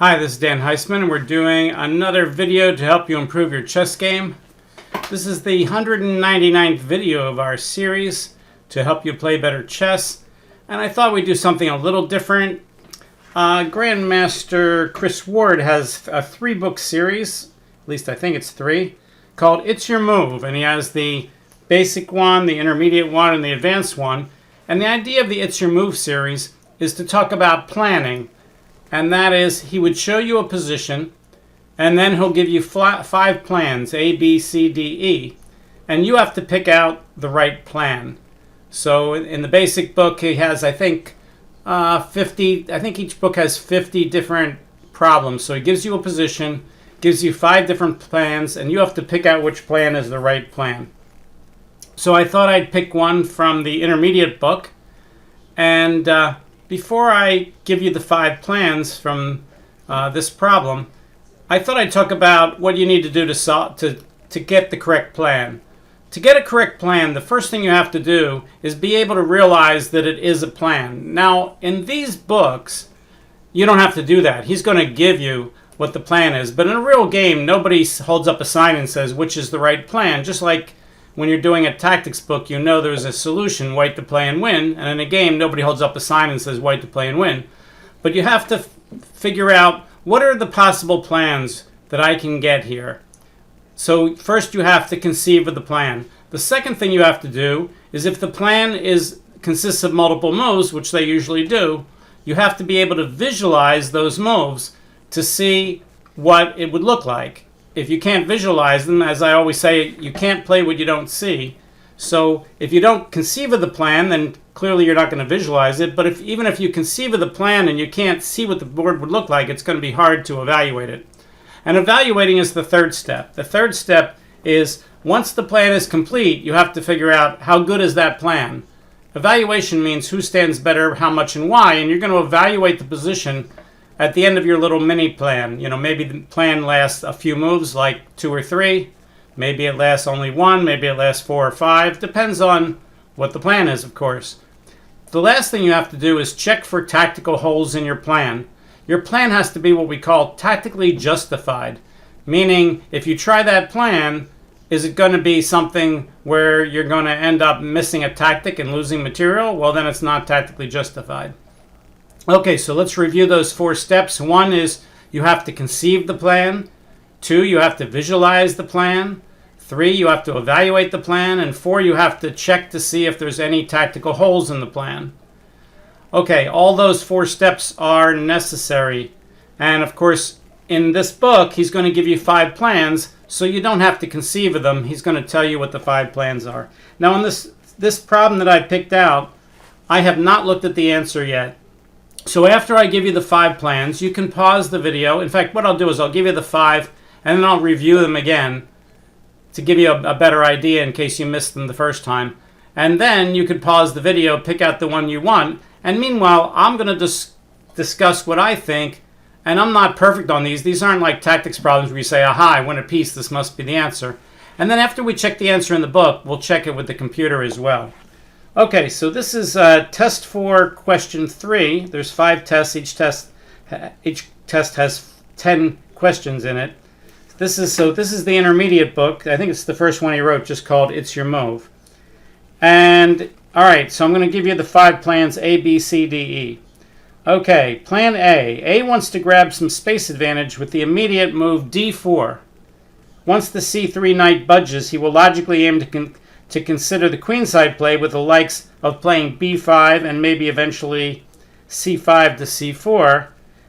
Hi, this is Dan Heisman, and we're doing another video to help you improve your chess game. This is the 199th video of our series to help you play better chess, and I thought we'd do something a little different. Grandmaster Chris Ward has a 3-book series, at least I think it's 3, called It's Your Move, and he has the basic one, the intermediate one, and the advanced one. And the idea of the It's Your Move series is to talk about planning. And that is, he would show you a position, and then he'll give you 5 plans, A, B, C, D, E. And you have to pick out the right plan. So in the basic book, he has, I think, 50, I think each book has 50 different problems. So he gives you a position, gives you 5 different plans, and you have to pick out which plan is the right plan. So I thought I'd pick one from the intermediate book, and before I give you the 5 plans from this problem, I thought I'd talk about what you need to do to get the correct plan. To get a correct plan, the first thing you have to do is be able to realize that it is a plan. Now, in these books, you don't have to do that. He's going to give you what the plan is. But in a real game, nobody holds up a sign and says which is the right plan. Just like when you're doing a tactics book, you know there's a solution, white to play and win. And in a game, nobody holds up a sign and says white to play and win. But you have to figure out, what are the possible plans that I can get here? So first you have to conceive of the plan. The second thing you have to do is, if the plan consists of multiple moves, which they usually do, you have to be able to visualize those moves to see what it would look like. If you can't visualize them, as I always say, you can't play what you don't see. So if you don't conceive of the plan, then clearly you're not going to visualize it. But even if you conceive of the plan and you can't see what the board would look like, it's going to be hard to evaluate it. And evaluating is the third step. The third step is, once the plan is complete, you have to figure out how good is that plan. Evaluation means who stands better, how much, and why. And you're going to evaluate the position at the end of your little mini plan. You know, maybe the plan lasts a few moves, like 2 or 3. Maybe it lasts only 1. Maybe it lasts 4 or 5. Depends on what the plan is, of course. The last thing you have to do is check for tactical holes in your plan. Your plan has to be what we call tactically justified. Meaning, if you try that plan, is it going to be something where you're going to end up missing a tactic and losing material? Well, then it's not tactically justified. Okay, so let's review those 4 steps. 1 is you have to conceive the plan. 2, you have to visualize the plan. 3, you have to evaluate the plan. And 4, you have to check to see if there's any tactical holes in the plan. Okay, all those 4 steps are necessary. And of course, in this book, he's going to give you 5 plans, so you don't have to conceive of them. He's going to tell you what the 5 plans are. Now, in this problem that I picked out, I have not looked at the answer yet. So after I give you the 5 plans, you can pause the video. In fact, what I'll do is I'll give you the 5, and then I'll review them again to give you a better idea in case you missed them the first time. And then you could pause the video, pick out the one you want. And meanwhile, I'm going to discuss what I think. And I'm not perfect on these. These aren't like tactics problems where you say, aha, I win a piece, this must be the answer. And then after we check the answer in the book, we'll check it with the computer as well. Okay, so this is test 4, question 3. There's 5 tests. Each test has 10 questions in it. This is the intermediate book. I think it's the first one he wrote, just called It's Your Move. And all right, so I'm going to give you the 5 plans, A, B, C, D, E. Okay, plan A. A wants to grab some space advantage with the immediate move D4. Once the C3 knight budges, he will logically aim to consider the queenside play with the likes of playing B5 and maybe eventually C5 to C4,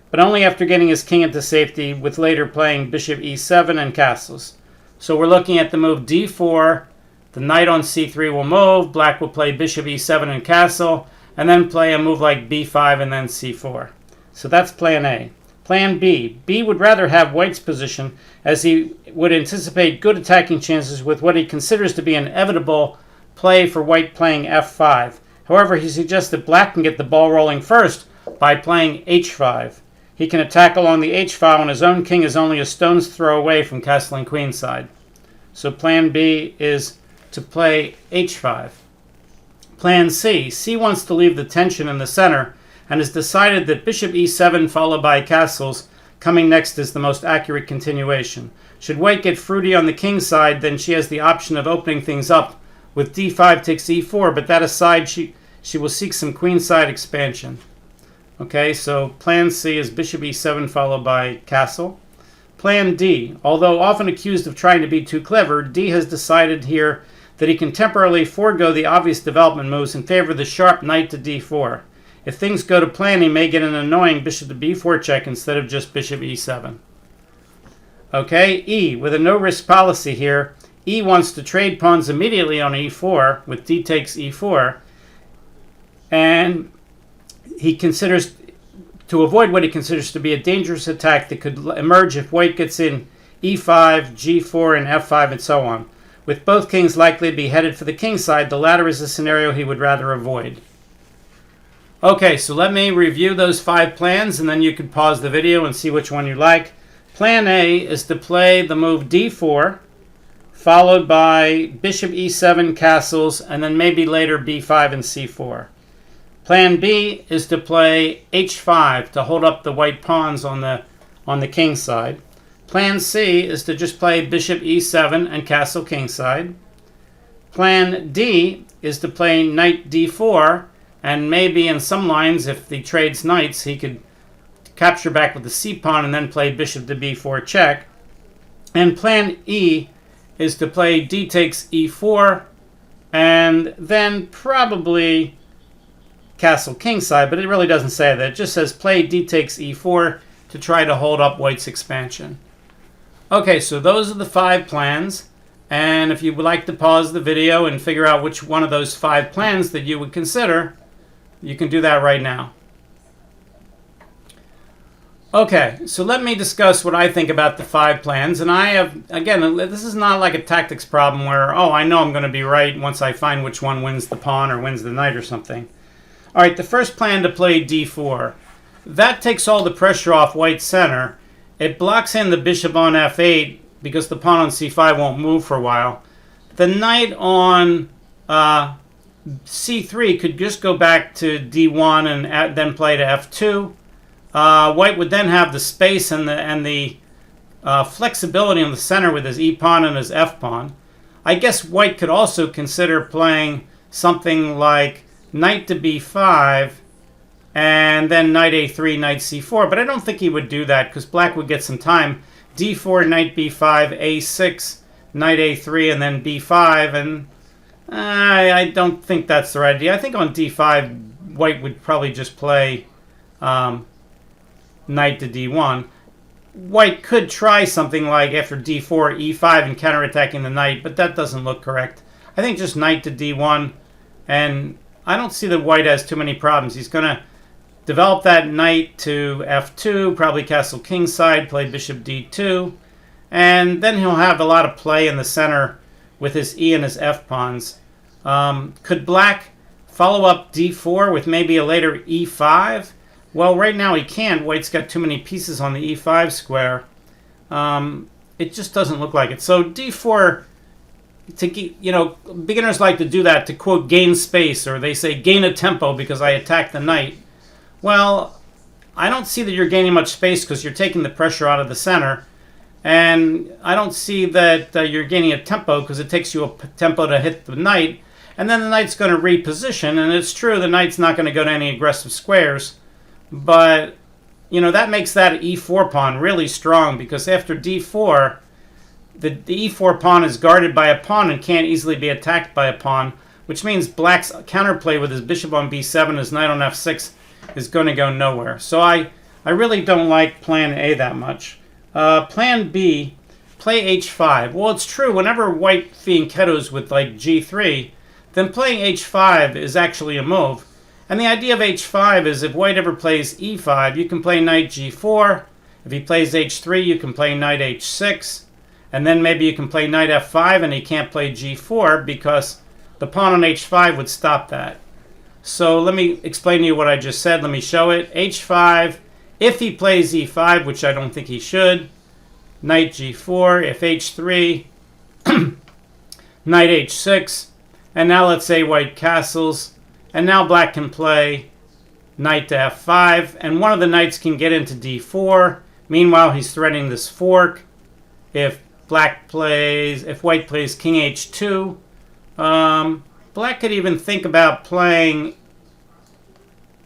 but only after getting his king into safety, with later playing bishop E7 and castles. So we're looking at the move D4. The knight on C3 will move. Black will play bishop E7 and castle, and then play a move like B5 and then C4. So that's plan A. Plan B. B would rather have white's position, as he would anticipate good attacking chances with what he considers to be an inevitable play for white playing F5. However, he suggests that black can get the ball rolling first by playing H5. He can attack along the H file, and his own king is only a stone's throw away from castling queenside. So plan B is to play H5. Plan C. C wants to leave the tension in the center and has decided that bishop E7 followed by castles Coming next is the most accurate continuation. Should white get fruity on the king side, then she has the option of opening things up with d5 takes e4, but that aside, she will seek some queenside expansion. Okay, so plan C is bishop e7 followed by castle. Plan D, although often accused of trying to be too clever, D has decided here that he can temporarily forego the obvious development moves in favor of the sharp knight to d4. If things go to plan, he may get an annoying bishop to b4 check instead of just bishop e7. Okay, E, with a no-risk policy here, E wants to trade pawns immediately on e4 with d takes e4, and he considers, to avoid what he considers to be a dangerous attack that could emerge if white gets in e5, g4, and f5, and so on. With both kings likely to be headed for the king side, the latter is a scenario he would rather avoid. Okay, so let me review those 5 plans, and then you can pause the video and see which one you like. Plan A is to play the move d4, followed by bishop e7 castles, and then maybe later b5 and c4. Plan B is to play h5 to hold up the white pawns on the king side. Plan C is to just play bishop e7 and castle king side. Plan D is to play knight d4, and maybe in some lines, if he trades knights, he could capture back with the c pawn and then play bishop to b4 check. And plan E is to play d takes e4, and then probably castle king side, but it really doesn't say that. It just says play d takes e4 to try to hold up white's expansion. Okay, so those are the 5 plans, and if you would like to pause the video and figure out which one of those 5 plans that you would consider, you can do that right now. Okay, so let me discuss what I think about the 5 plans, and I have, again, this is not like a tactics problem where, oh, I know I'm going to be right once I find which one wins the pawn or wins the knight or something. All right, the first plan to play d4. That takes all the pressure off white's center. It blocks in the bishop on f8 because the pawn on c5 won't move for a while. The knight on c3 could just go back to d1 and then play to f2. White would then have the space and the flexibility on the center with his e-pawn and his f-pawn. I guess white could also consider playing something like knight to b5 and then knight a3, knight c4, but I don't think he would do that because black would get some time. d4, knight b5, a6, knight a3, and then b5, and I don't think that's the right idea. I think on d5, white would probably just play knight to d1. White could try something like after d4, e5, and counterattacking the knight, but that doesn't look correct. I think just knight to d1, and I don't see that white has too many problems. He's going to develop that knight to f2, probably castle king side, play bishop d2, and then he'll have a lot of play in the center with his e and his f pawns. Could black follow up d4 with maybe a later e5? Well, right now he can't. White's got too many pieces on the e5 square. It just doesn't look like it. So d4, beginners like to do that to, quote, gain space, or they say gain a tempo because I attacked the knight. Well, I don't see that you're gaining much space because you're taking the pressure out of the center. And I don't see that you're gaining a tempo because it takes you a tempo to hit the knight. And then the knight's going to reposition. And it's true, the knight's not going to go to any aggressive squares. But, that makes that e4 pawn really strong because after d4, the e4 pawn is guarded by a pawn and can't easily be attacked by a pawn, which means black's counterplay with his bishop on b7, his knight on f6, is going to go nowhere. So I really don't like plan A that much. Plan B, play h5. Well, it's true, whenever white fianchettos with like g3, then playing h5 is actually a move. And the idea of h5 is if white ever plays e5, you can play knight g4. If he plays h3, you can play knight h6. And then maybe you can play knight f5 and he can't play g4 because the pawn on h5 would stop that. So let me explain to you what I just said. Let me show it. h5, if he plays e5, which I don't think he should, knight g4, if h3, knight h6, and now let's say white castles, and now black can play knight to f5, and one of the knights can get into d4, Meanwhile, he's threatening this fork. If white plays king h2, black could even think about playing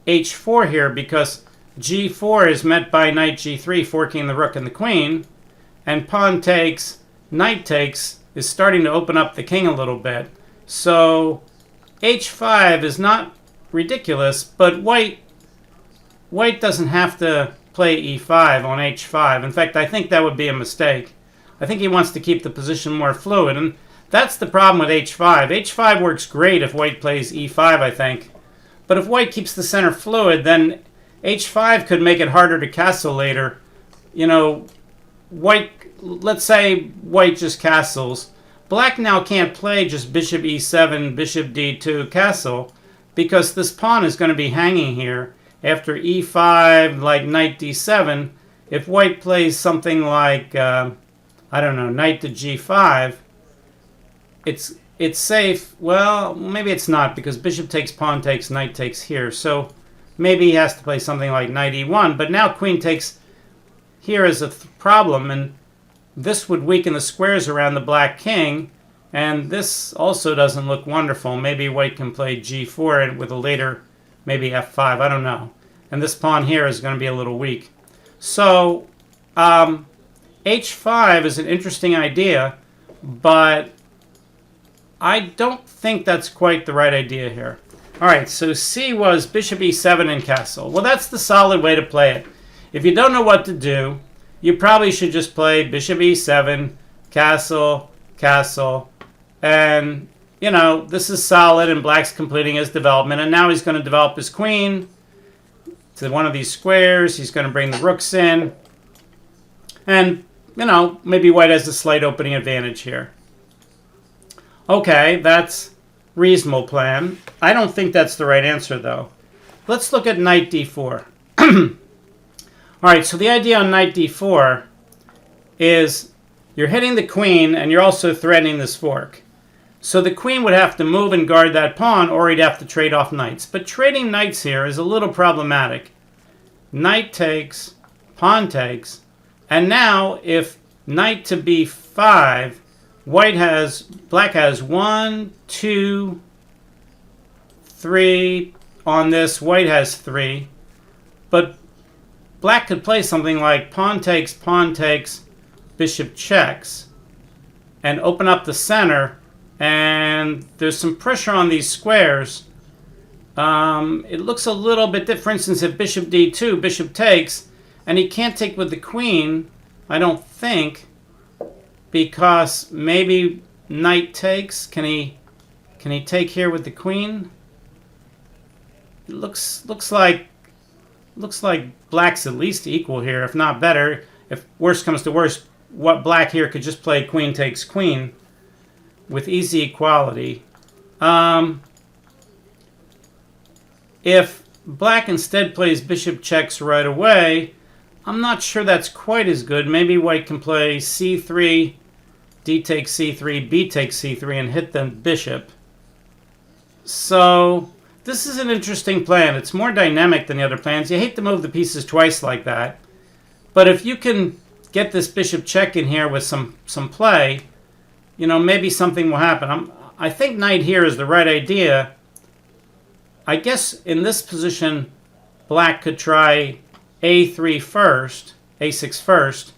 h4 here, because g4 is met by knight g3, forking the rook and the queen, and pawn takes, knight takes is starting to open up the king a little bit. So h5 is not ridiculous, but white doesn't have to play e5 on h5. In fact, I think that would be a mistake. I think he wants to keep the position more fluid, and that's the problem with h5. h5 works great if white plays e5, I think. But if white keeps the center fluid, then h5 could make it harder to castle later. You know, let's say white just castles. Black now can't play just bishop e7, bishop d2 castle, because this pawn is going to be hanging here. After e5, like knight d7, if white plays something like, I don't know, knight to g5, it's safe. Well, maybe it's not, because bishop takes, pawn takes, knight takes here. So maybe he has to play something like knight e1. But now queen takes here is a problem, and this would weaken the squares around the black king. And this also doesn't look wonderful. Maybe white can play g4 and with a later, maybe f5. I don't know. And this pawn here is going to be a little weak. So h5 is an interesting idea, but I don't think that's quite the right idea here. All right, so C was bishop e7 and castle. Well, that's the solid way to play it. If you don't know what to do, you probably should just play bishop e7, castle, castle, and, you know, this is solid, and black's completing his development, and now he's going to develop his queen to one of these squares. He's going to bring the rooks in, and, you know, maybe white has a slight opening advantage here. Okay, that's reasonable plan. I don't think that's the right answer, though. Let's look at knight d4. All right, so the idea on knight d4 is you're hitting the queen, and you're also threatening this fork. So the queen would have to move and guard that pawn, or he'd have to trade off knights. But trading knights here is a little problematic. Knight takes, pawn takes, and now if knight to b5, black has 1, 2, 3 on this. White has 3. But black could play something like pawn takes, bishop checks, and open up the center. And there's some pressure on these squares. It looks a little bit different. For instance, if bishop d2, bishop takes, and he can't take with the queen, I don't think, because maybe knight takes. Can he take here with the queen? It looks like black's at least equal here, if not better. If worst comes to worst, what black here could just play queen takes queen with easy equality. If black instead plays bishop checks right away, I'm not sure that's quite as good. Maybe white can play c3, d takes c3, b takes c3, and hit the bishop. So this is an interesting plan. It's more dynamic than the other plans. You hate to move the pieces twice like that. But if you can get this bishop check in here with some play, you know, maybe something will happen. I think knight here is the right idea. I guess in this position, black could try a3 first, a6 first,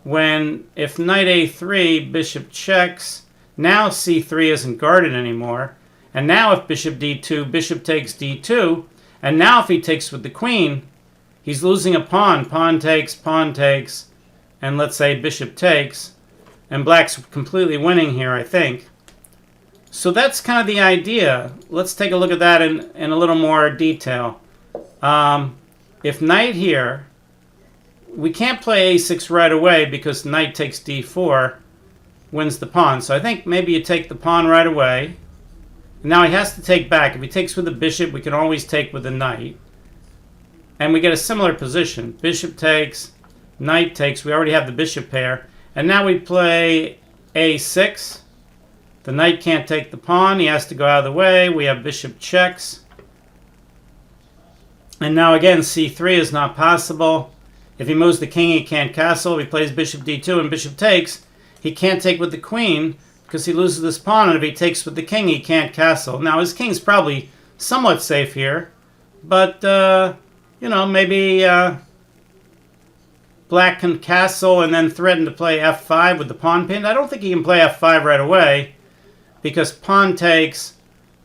when if knight a3, bishop checks, now c3 isn't guarded anymore. And now if bishop d2, bishop takes d2, and now if he takes with the queen, he's losing a pawn. Pawn takes, and let's say bishop takes. And black's completely winning here, I think. So that's kind of the idea. Let's take a look at that in a little more detail. If knight here, we can't play a6 right away because knight takes d4 wins the pawn. So I think maybe you take the pawn right away. Now he has to take back. If he takes with the bishop, we can always take with the knight. And we get a similar position. Bishop takes, knight takes. We already have the bishop pair. And now we play a6. The knight can't take the pawn. He has to go out of the way. We have bishop checks. And now again, c3 is not possible. If he moves the king, he can't castle. If he plays bishop d2 and bishop takes, he can't take with the queen because he loses this pawn. And if he takes with the king, he can't castle. Now, his king's probably somewhat safe here. But, you know, maybe black can castle and then threaten to play f5 with the pawn pinned. I don't think he can play f5 right away because pawn takes,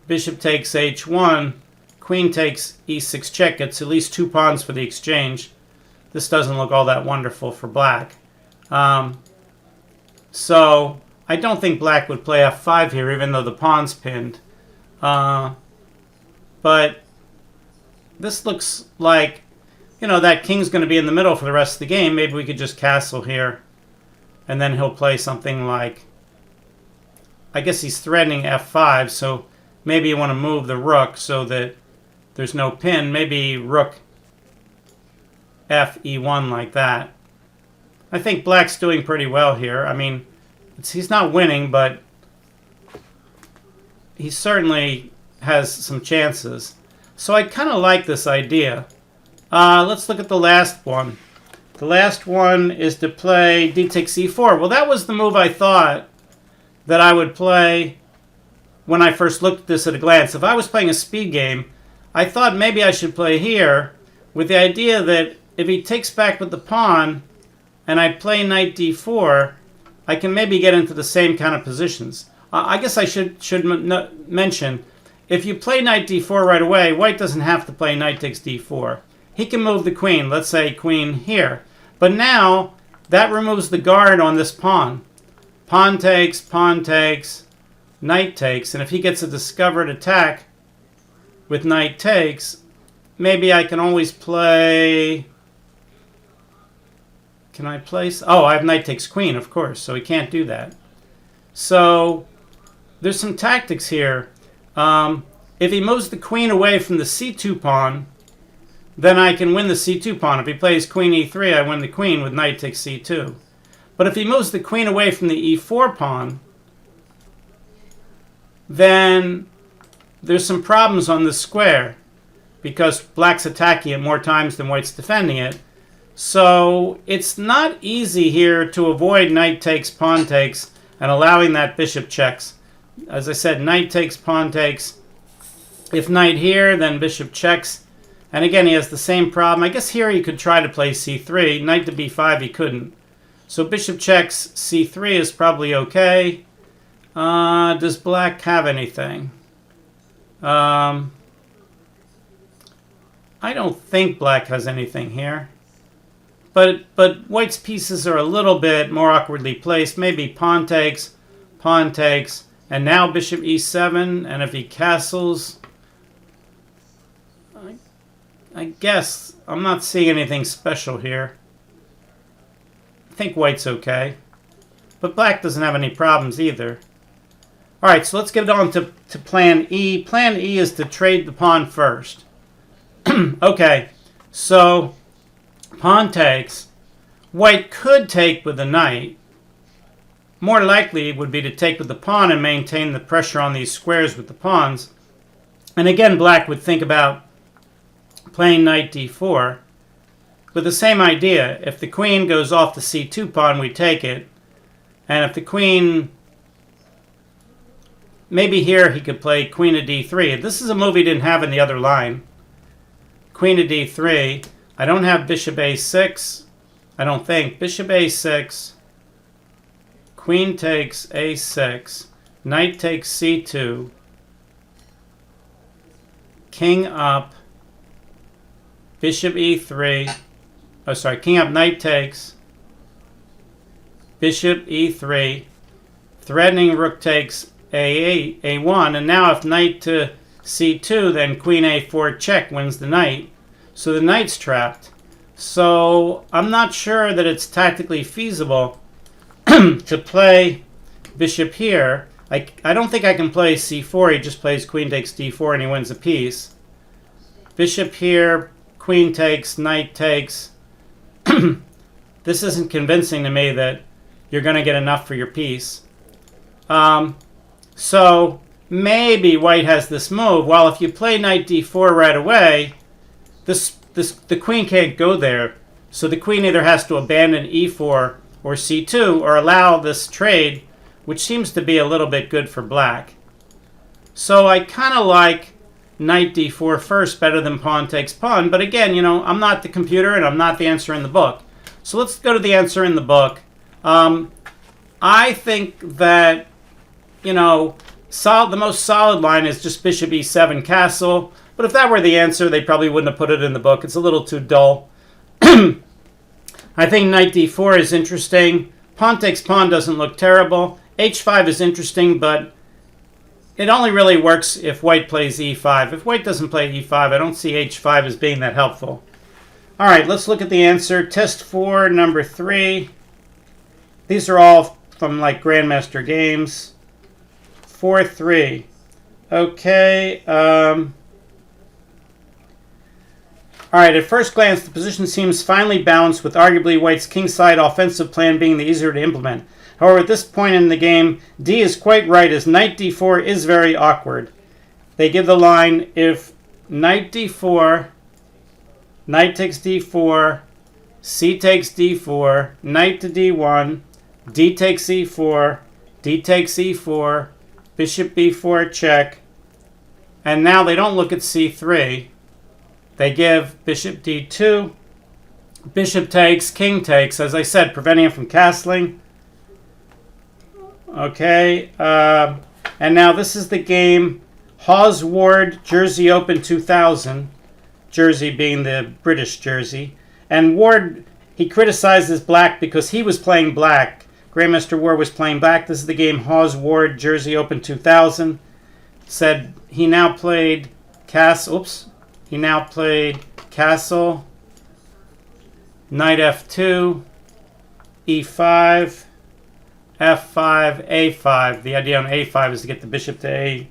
bishop takes h1, queen takes e6 check. Gets at least 2 pawns for the exchange. This doesn't look all that wonderful for black. So I don't think black would play f5 here, even though the pawn's pinned. But this looks like, you know, that king's going to be in the middle for the rest of the game. Maybe we could just castle here. And then he'll play something like, I guess he's threatening f5, so maybe you want to move the rook so that there's no pin. Maybe rook f e1 like that. I think black's doing pretty well here. I mean, he's not winning, but he certainly has some chances. So I kind of like this idea. Let's look at the last one. The last one is to play d takes e4. Well, that was the move I thought that I would play when I first looked at this at a glance. If I was playing a speed game, I thought maybe I should play here with the idea that if he takes back with the pawn and I play knight d4, I can maybe get into the same kind of positions. I guess I should mention, if you play knight d4 right away, white doesn't have to play knight takes d4. He can move the queen, let's say queen here. But now, that removes the guard on this pawn. Pawn takes, knight takes, and if he gets a discovered attack with knight takes, maybe I can always play... Can I place? Oh, I have knight takes queen, of course, so he can't do that. So there's some tactics here. If he moves the queen away from the c2 pawn, then I can win the c2 pawn. If he plays queen e3, I win the queen with knight takes c2. But if he moves the queen away from the e4 pawn, then there's some problems on the square because black's attacking it more times than white's defending it. So it's not easy here to avoid knight takes, pawn takes, and allowing that bishop checks. As I said, knight takes, pawn takes. If knight here, then bishop checks. And again, he has the same problem. I guess here he could try to play c3. Knight to b5, he couldn't. So bishop checks, c3 is probably okay. Does black have anything? I don't think black has anything here. But white's pieces are a little bit more awkwardly placed. Maybe pawn takes, and now bishop e7. And if he castles, I guess I'm not seeing anything special here. I think white's okay. But black doesn't have any problems either. All right, so let's get on to plan E. Plan E is to trade the pawn first. Okay, so... pawn takes. White could take with the knight. More likely would be to take with the pawn and maintain the pressure on these squares with the pawns. And again, black would think about playing knight d4 with the same idea. If the queen goes off the c2 pawn, we take it. And if the queen... maybe here he could play queen to d3. This is a move he didn't have in the other line. Queen to d3. I don't have bishop a6. I don't think. Bishop a6. Queen takes a6. Knight takes c2. King up. Bishop e3. Oh, sorry. King up, knight takes. Bishop e3. Threatening rook takes a8, a1. And now if knight to c2, then queen a4 check wins the knight. So the knight's trapped. So I'm not sure that it's tactically feasible to play bishop here. I don't think I can play c4. He just plays queen takes d4 and he wins a piece. Bishop here, queen takes, knight takes. This isn't convincing to me that you're going to get enough for your piece. So maybe white has this move. Well, if you play knight d4 right away, the queen can't go there. So the queen either has to abandon e4 or c2 or allow this trade, which seems to be a little bit good for black. So I kind of like knight d4 first better than pawn takes pawn. But again, you know, I'm not the computer and I'm not the answer in the book. So let's go to the answer in the book. I think that, you know, the most solid line is just bishop e7 castle. But if that were the answer, they probably wouldn't have put it in the book. It's a little too dull. I think knight d4 is interesting. Pawn takes pawn doesn't look terrible. h5 is interesting, but it only really works if white plays e5. If white doesn't play e5, I don't see h5 as being that helpful. All right, let's look at the answer. Test 4, number 3. These are all from like Grandmaster games. 4-3. Okay. All right, at first glance, the position seems finely balanced, with arguably white's kingside offensive plan being the easier to implement. However, at this point in the game, D is quite right, as knight d4 is very awkward. They give the line, if knight d4, knight takes d4, c takes d4, knight to d1, d takes e4, d takes e4, bishop b4 check, and now they don't look at c3. They give bishop d2, bishop takes, king takes, as I said, preventing him from castling. Okay, and now this is the game Hawes Ward Jersey Open 2000, Jersey being the British Jersey. And Ward, he criticizes black because he was playing black. Grandmaster Ward was playing black. This is the game Hawes Ward Jersey Open 2000. Said he now played castle, knight f2, e5, f5, a5. The idea on a5 is to get the bishop to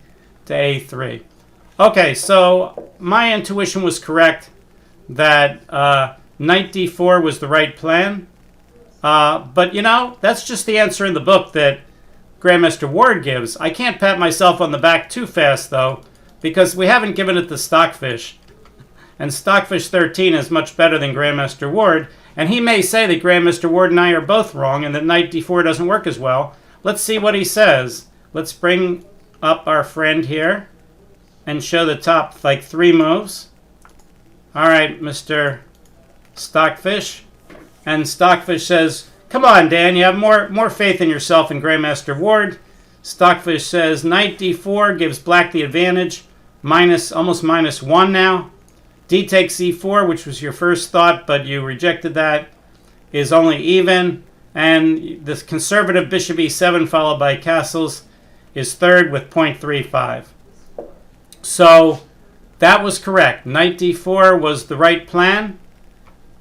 a3. Okay, so my intuition was correct that knight d4 was the right plan. But, you know, that's just the answer in the book that Grandmaster Ward gives. I can't pat myself on the back too fast, though, because we haven't given it to Stockfish. And Stockfish 13 is much better than Grandmaster Ward. And he may say that Grandmaster Ward and I are both wrong and that knight d4 doesn't work as well. Let's see what he says. Let's bring up our friend here and show the top, like, 3 moves. All right, Mr. Stockfish. And Stockfish says, come on, Dan, you have more faith in yourself than Grandmaster Ward. Stockfish says, knight d4 gives black the advantage, almost -1 now. D takes e4, which was your first thought, but you rejected that, is only even. And the conservative bishop e7 followed by castles is third with 0.35. So that was correct. Knight d4 was the right plan.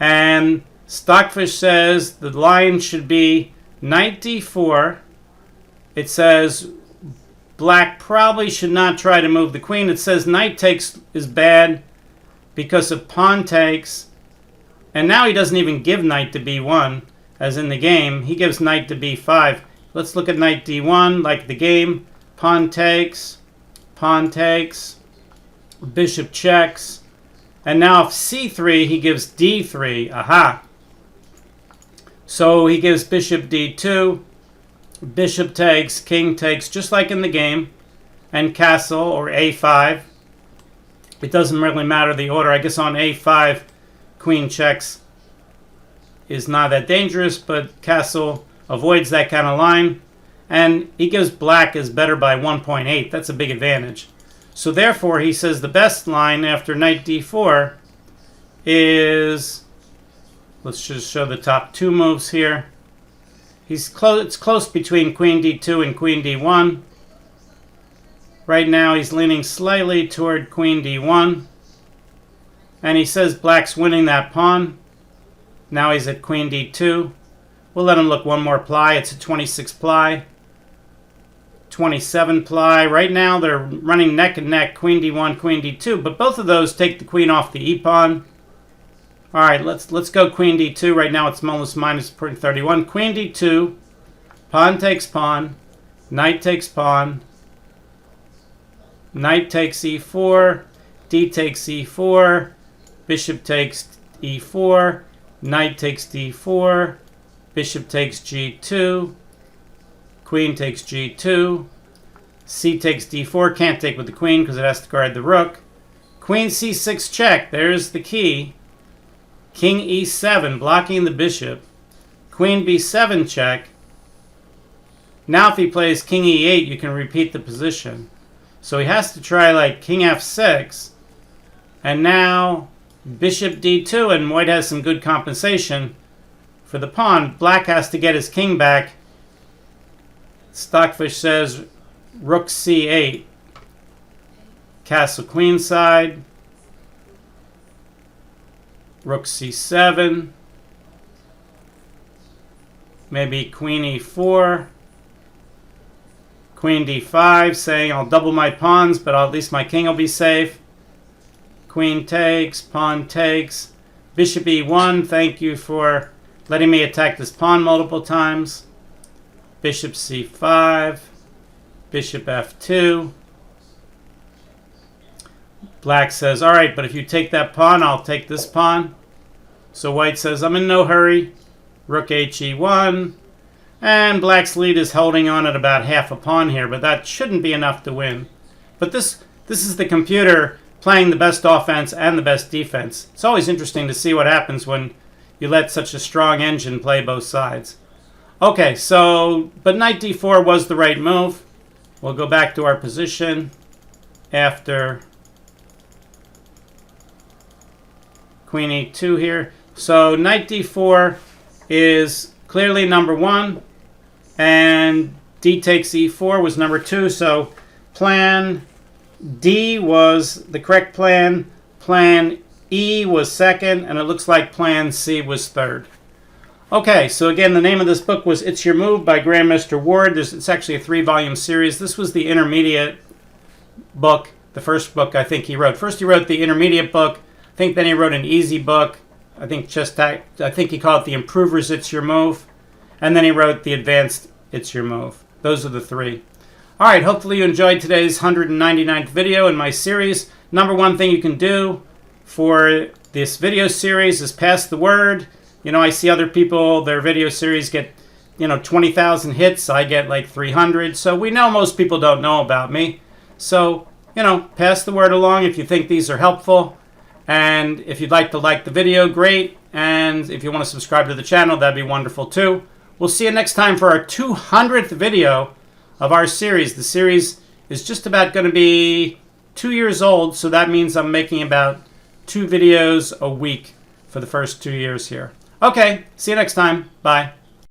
And Stockfish says the line should be knight d4. It says black probably should not try to move the queen. It says knight takes is bad because of pawn takes. And now he doesn't even give knight to b1, as in the game. He gives knight to b5. Let's look at knight d1, like the game. Pawn takes, bishop checks. And now if c3, he gives d3. Aha! So he gives bishop d2, bishop takes, king takes, just like in the game. And castle, or a5. It doesn't really matter the order. I guess on a5, queen checks is not that dangerous, but castle avoids that kind of line. And he gives black is better by 1.8. That's a big advantage. So therefore, he says the best line after knight d4 is, let's just show the top 2 moves here. It's close between queen d2 and queen d1. Right now, he's leaning slightly toward queen d1. And he says black's winning that pawn. Now he's at queen d2. We'll let him look one more ply. It's a 26 ply. 27 ply. Right now, they're running neck and neck, queen d1, queen d2. But both of those take the queen off the e-pawn. All right, let's go queen d2. Right now, it's almost -0.31. Queen d2. Pawn takes pawn. Knight takes pawn. Knight takes e4, d takes e4, bishop takes e4, Knight takes d4. Bishop takes g2. Queen takes g2. C takes d4. Can't take with the queen because it has to guard the rook. Queen c6 check. There's the key. King e7 blocking the bishop. Queen b7 check. Now if he plays king e8, you can repeat the position. So he has to try like king f6. And now bishop d2, and white has some good compensation for the pawn. Black has to get his king back. Stockfish says rook c8. Castle queenside. Rook c7. Maybe queen e4. Queen d5, saying I'll double my pawns, but at least my king will be safe. Queen takes, pawn takes. Bishop e1, thank you for letting me attack this pawn multiple times. Bishop c5. Bishop f2. Black says, all right, but if you take that pawn, I'll take this pawn. So white says, I'm in no hurry. Rook he1. And black's lead is holding on at about half a pawn here, but that shouldn't be enough to win. But this is the computer playing the best offense and the best defense. It's always interesting to see what happens when you let such a strong engine play both sides. Okay, so, but knight d4 was the right move. We'll go back to our position after queen e2 here. So knight d4 is clearly number 1, and d takes e4 was number 2. So plan D was the correct plan. Plan E was second, and it looks like plan C was third. Okay, so again, the name of this book was It's Your Move by Grandmaster Ward. It's actually a 3-volume series. This was the intermediate book, the first book I think he wrote. First he wrote the intermediate book. I think then he wrote an easy book. I think he called it The Improvers It's Your Move. And then he wrote the advanced It's Your Move. Those are the 3. All right, hopefully you enjoyed today's 199th video in my series. Number 1 thing you can do for this video series is pass the word. You know, I see other people, their video series get, 20,000 hits. I get like 300. So we know most people don't know about me. So, pass the word along if you think these are helpful. And if you'd like the video, great. And if you want to subscribe to the channel, that'd be wonderful too. We'll see you next time for our 200th video of our series. The series is just about going to be 2 years old, so that means I'm making about 2 videos a week for the first 2 years here. Okay, see you next time. Bye.